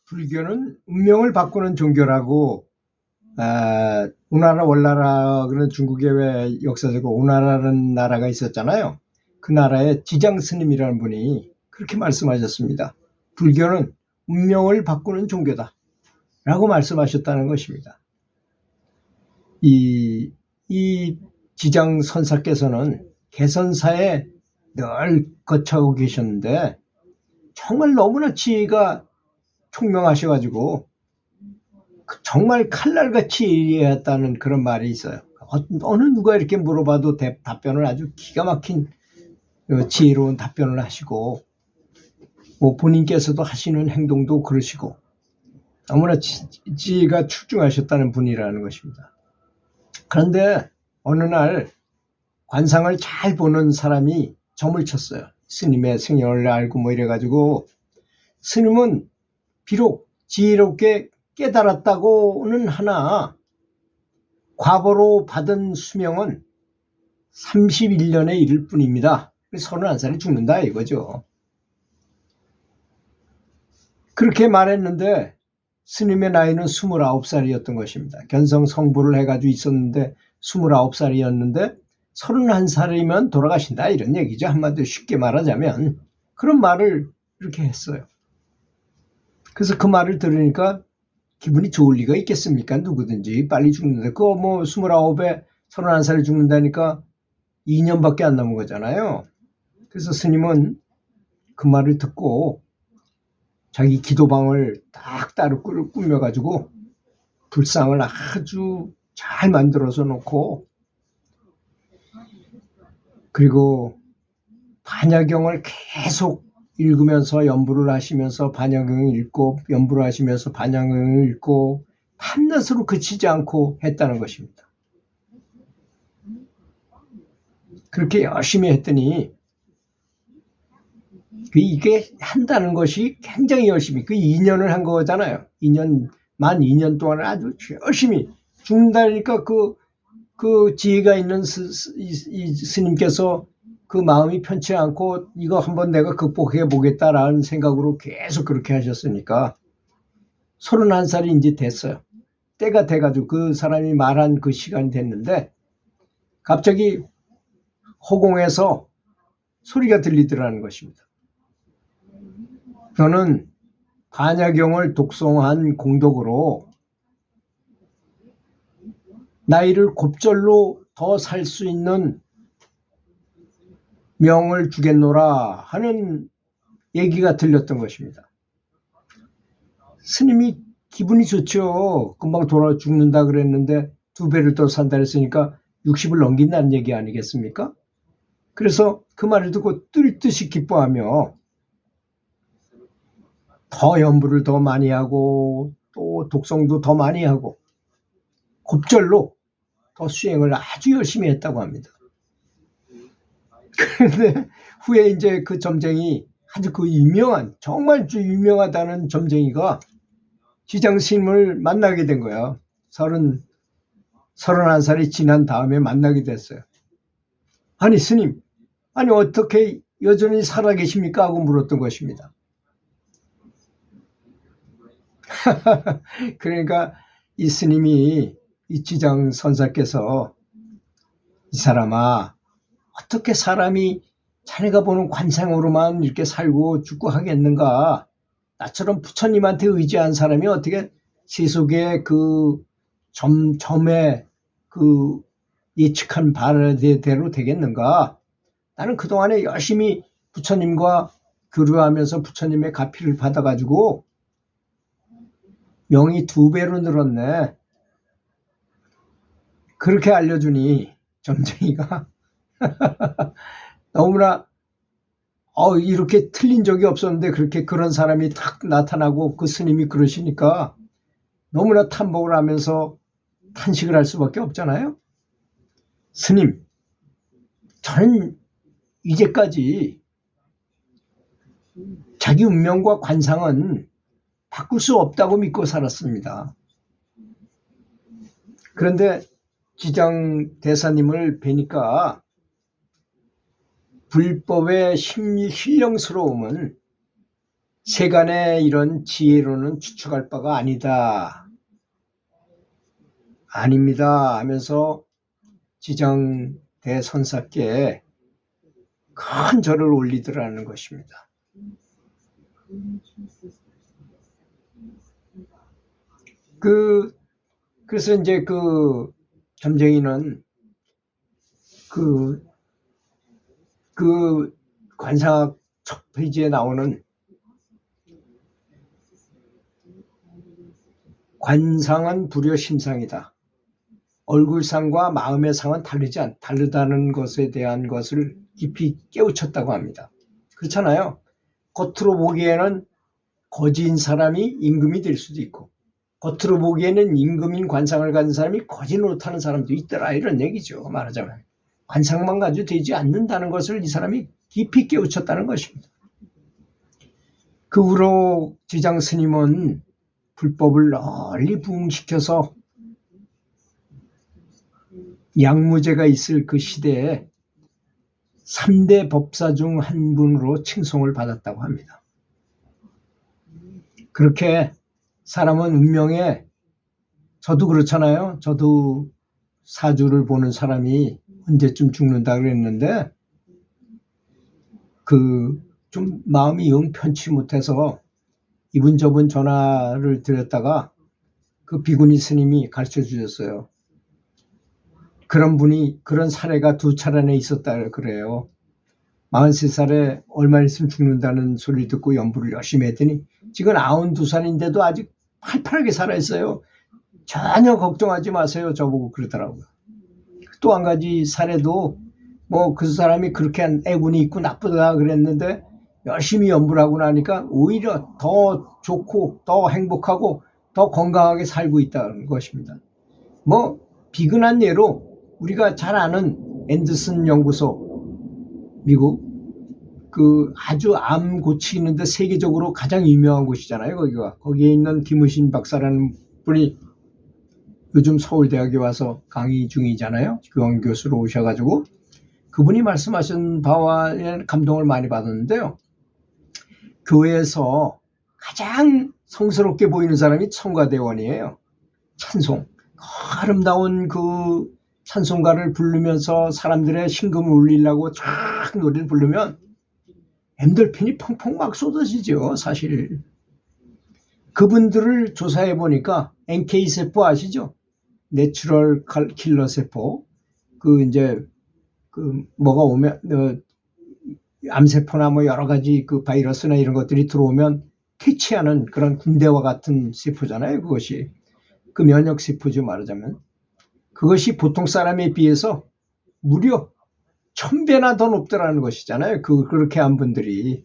불교는 운명을 바꾸는 종교라고, 우나라 월나라 그런 중국에 왜 역사적으로 우나라라는 나라가 있었잖아요. 그 나라의 지장 스님이라는 분이 그렇게 말씀하셨습니다. 불교는 운명을 바꾸는 종교다 라고 말씀하셨다는 것입니다. 이 지장 선사께서는 개선사에 늘 거쳐오고 계셨는데 정말 너무나 지혜가 총명하셔가지고 정말 칼날같이 이해했다는 그런 말이 있어요. 어느 누가 이렇게 물어봐도 답변을 아주 기가 막힌 지혜로운 답변을 하시고, 뭐 본인께서도 하시는 행동도 그러시고 너무나 지혜가 출중하셨다는 분이라는 것입니다. 그런데 어느 날 관상을 잘 보는 사람이 점을 쳤어요. 스님의 성향을 알고 뭐 이래가지고, 스님은 비록 지혜롭게 깨달았다고는 하나 과거로 받은 수명은 31년에 이를 뿐입니다. 31살이 죽는다 이거죠. 그렇게 말했는데 스님의 나이는 29살이었던 것입니다. 견성 성불을 해가지고 있었는데 29살이었는데 31살이면 돌아가신다 이런 얘기죠. 한마디로 쉽게 말하자면 그런 말을 이렇게 했어요. 그래서 그 말을 들으니까 기분이 좋을 리가 있겠습니까? 누구든지 빨리 죽는데, 그거 뭐 29에 31살에 죽는다니까 2년밖에 안 남은 거잖아요. 그래서 스님은 그 말을 듣고 자기 기도방을 딱 따로 꾸며가지고 불상을 아주 잘 만들어서 놓고, 그리고 반야경을 계속 읽으면서 연부를 하시면서 반야경을 읽고 연부를 하시면서 반야경을 읽고 밤낮으로 그치지 않고 했다는 것입니다. 그렇게 열심히 했더니 이게 한다는 것이 굉장히 열심히, 그 2년을 한 거잖아요. 만 2년 동안 아주 열심히 죽는다니까 그 지혜가 있는 이 스님께서 그 마음이 편치 않고 이거 한번 내가 극복해 보겠다라는 생각으로 계속 그렇게 하셨으니까 31살이 이제 됐어요. 때가 돼가지고 그 사람이 말한 그 시간이 됐는데 갑자기 허공에서 소리가 들리더라는 것입니다. 저는 반야경을 독송한 공덕으로 나이를 곱절로 더 살 수 있는 명을 주겠노라 하는 얘기가 들렸던 것입니다. 스님이 기분이 좋죠. 금방 돌아 죽는다 그랬는데 2배를 더 산다 그랬으니까 60을 넘긴다는 얘기 아니겠습니까? 그래서 그 말을 듣고 뜰 듯이 기뻐하며 더 연부를 더 많이 하고 또 독성도 더 많이 하고 곱절로 더 수행을 아주 열심히 했다고 합니다. 그런데 후에 이제 그 점쟁이, 아주 그 유명한, 정말 유명하다는 점쟁이가 지장스님을 만나게 된 거야. 31살이 지난 다음에 만나게 됐어요. 아니 스님, 아니 어떻게 여전히 살아계십니까? 하고 물었던 것입니다. 그러니까 이 스님이, 이 지장 선사께서, 이 사람아, 어떻게 사람이 자네가 보는 관상으로만 이렇게 살고 죽고 하겠는가? 나처럼 부처님한테 의지한 사람이 어떻게 세속의 그 점에 그 예측한 바대로 되겠는가? 나는 그동안에 열심히 부처님과 교류하면서 부처님의 가피를 받아가지고 명이 2배로 늘었네. 그렇게 알려주니 점쟁이가 너무나 이렇게 틀린 적이 없었는데 그렇게 그런 사람이 탁 나타나고 그 스님이 그러시니까 너무나 탐복을 하면서 탄식을 할 수밖에 없잖아요. 스님, 저는 이제까지 자기 운명과 관상은 바꿀 수 없다고 믿고 살았습니다. 그런데 지장 대사님을 뵈니까 불법의 신령스러움은 세간의 이런 지혜로는 추측할 바가 아니다. 아닙니다 하면서 지장대선사께 큰 절을 올리더라는 것입니다. 그래서 이제 그 점쟁이는 그 관사학 첫 페이지에 나오는 관상은 불여 심상이다. 얼굴상과 마음의 상은 다르다는 것에 대한 것을 깊이 깨우쳤다고 합니다. 그렇잖아요. 겉으로 보기에는 거지인 사람이 임금이 될 수도 있고 겉으로 보기에는 임금인 관상을 가진 사람이 거지 노릇하는 사람도 있더라 이런 얘기죠. 말하자면 관상만 가지고 되지 않는다는 것을 이 사람이 깊이 깨우쳤다는 것입니다. 그 후로 지장 스님은 불법을 널리 부흥시켜서 양무제가 있을 그 시대에 3대 법사 중 한 분으로 칭송을 받았다고 합니다. 그렇게 사람은 운명에 저도 그렇잖아요. 저도 사주를 보는 사람이 언제쯤 죽는다 그랬는데 좀 마음이 영 편치 못해서 이분저분 전화를 드렸다가 그 비구니 스님이 가르쳐 주셨어요. 그런 사례가 2차례나 있었다 그래요. 43살에 얼마 있으면 죽는다는 소리 듣고 연부를 열심히 했더니 지금 92살인데도 아직 팔팔하게 살아있어요. 전혀 걱정하지 마세요. 저보고 그러더라고요. 또 한 가지 사례도 그 사람이 그렇게 애군이 있고 나쁘다 그랬는데 열심히 연부를 하고 나니까 오히려 더 좋고 더 행복하고 더 건강하게 살고 있다는 것입니다. 비근한 예로 우리가 잘 아는 앤더슨 연구소, 미국 아주 암 고치는데 세계적으로 가장 유명한 곳이잖아요. 거기에 있는 김우신 박사라는 분이 요즘 서울대학에 와서 강의 중이잖아요. 교원 교수로 오셔가지고 그분이 말씀하신 바와 감동을 많이 받았는데요. 교회에서 가장 성스럽게 보이는 사람이 성가대원이에요. 찬송, 아름다운 그 찬송가를 부르면서 사람들의 심금을 울리려고 쫙 노래를 부르면 엔돌핀이 펑펑 막 쏟아지죠. 사실 그분들을 조사해 보니까 NK세포 아시죠? 내추럴 킬러 세포. 뭐가 오면 암세포나 여러 가지 그 바이러스나 이런 것들이 들어오면 퇴치하는 그런 군대와 같은 세포잖아요. 그것이 그 면역 세포죠. 말하자면 그것이 보통 사람에 비해서 무려 1000배나 더 높더라는 것이잖아요. 그렇게 한 분들이.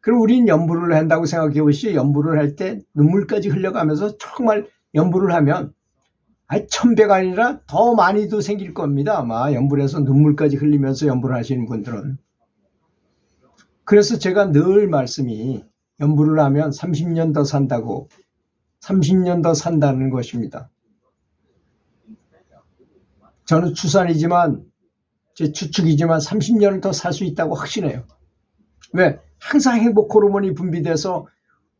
그럼 우린 연부를 한다고 생각해 보시죠. 연부를 할 때 눈물까지 흘려가면서 정말 연부를 하면 1000배가 아니라 더 많이도 생길 겁니다. 아마 연부를 해서 눈물까지 흘리면서 연부를 하시는 분들은. 그래서 제가 늘 말씀이 연부를 하면 30년 더 산다고, 30년 더 산다는 것입니다. 저는 추산이지만 제 추측이지만 30년을 더 살 수 있다고 확신해요. 왜? 항상 행복 호르몬이 분비돼서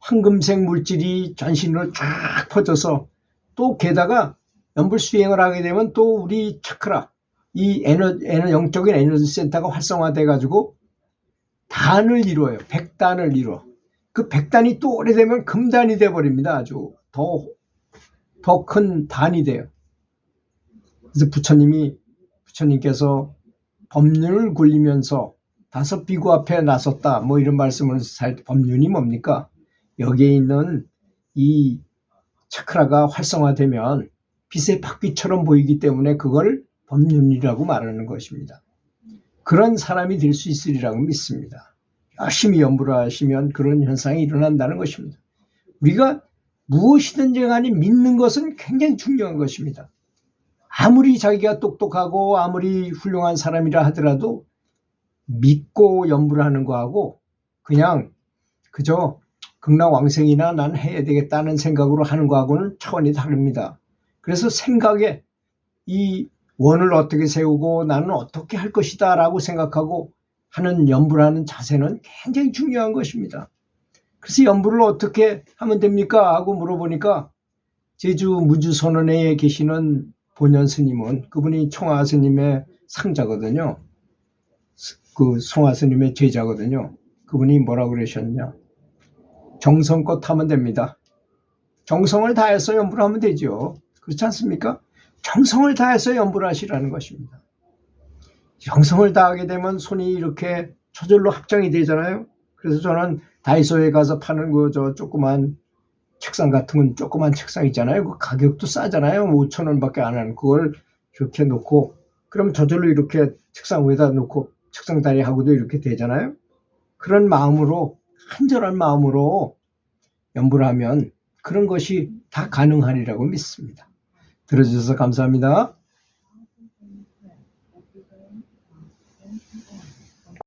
황금색 물질이 전신으로 쫙 퍼져서 또 게다가 연불 수행을 하게 되면 또 우리 차크라, 이 영적인 에너지 센터가 활성화돼 가지고 단을 이루어요. 100단을 이루어. 그 100단이 또 오래되면 금단이 돼버립니다. 아주 더 큰 단이 돼요. 그래서 부처님께서 법륜을 굴리면서 5 비구 앞에 나섰다. 이런 말씀을 살 때 법륜이 뭡니까? 여기에 있는 이 차크라가 활성화되면 빛의 바퀴처럼 보이기 때문에 그걸 법륜이라고 말하는 것입니다. 그런 사람이 될 수 있으리라고 믿습니다. 열심히 연부를 하시면 그런 현상이 일어난다는 것입니다. 우리가 무엇이든지 간에 믿는 것은 굉장히 중요한 것입니다. 아무리 자기가 똑똑하고 아무리 훌륭한 사람이라 하더라도 믿고 연부를 하는 거하고 그냥 그저 극락왕생이나 난 해야 되겠다는 생각으로 하는 거하고는 차원이 다릅니다. 그래서 생각에 이 원을 어떻게 세우고 나는 어떻게 할 것이다 라고 생각하고 하는 연부를 하는 자세는 굉장히 중요한 것입니다. 그래서 연부를 어떻게 하면 됩니까? 하고 물어보니까 제주 무주선원회에 계시는 본연 스님은 그분이 총화 스님의 상자거든요. 그 송화 스님의 제자거든요. 그분이 뭐라고 그러셨냐. 정성껏 하면 됩니다. 정성을 다해서 연부를 하면 되죠. 그렇지 않습니까? 정성을 다해서 연부를 하시라는 것입니다. 정성을 다하게 되면 손이 이렇게 저절로 합장이 되잖아요. 그래서 저는 다이소에 가서 파는 저 조그만 책상 같은 건 조그만 책상 있잖아요. 그 가격도 싸잖아요. 5,000원밖에 안 하는 그걸 이렇게 놓고 그럼 저절로 이렇게 책상 위에다 놓고 책상 다리 하고도 이렇게 되잖아요. 그런 마음으로 간절한 마음으로 연부를 하면 그런 것이 다 가능하리라고 믿습니다. 들어주셔서 감사합니다.